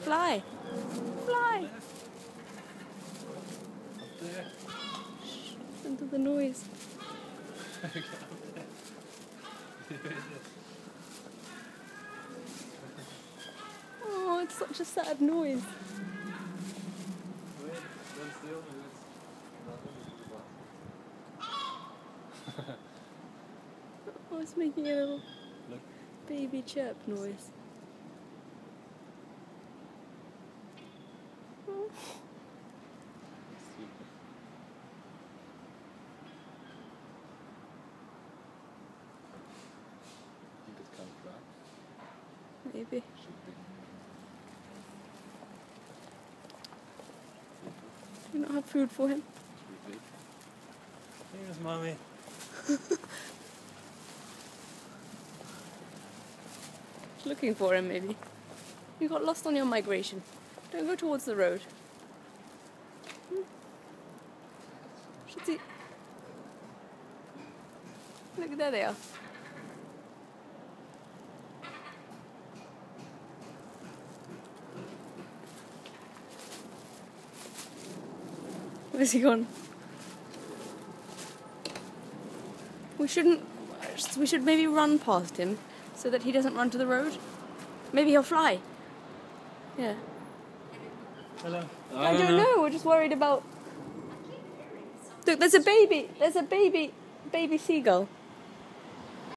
Fly. Fly. Up there. Shh, listen to the noise. Oh, it's such a sad noise. Wait, stand still. Oh, it's making a little Look. baby chirp noise. Oh. Think it comes back. Maybe. Should be. Do you not have food for him? Should be. Here's mommy. Looking for him, maybe. You got lost on your migration. Don't go towards the road. Should see. Look, there they are. Where's he gone? We should maybe run past him so that he doesn't run to the road. Maybe he'll fly. Yeah. Hello. I don't know. We're just worried about. Look, there's a baby. There's a baby seagull.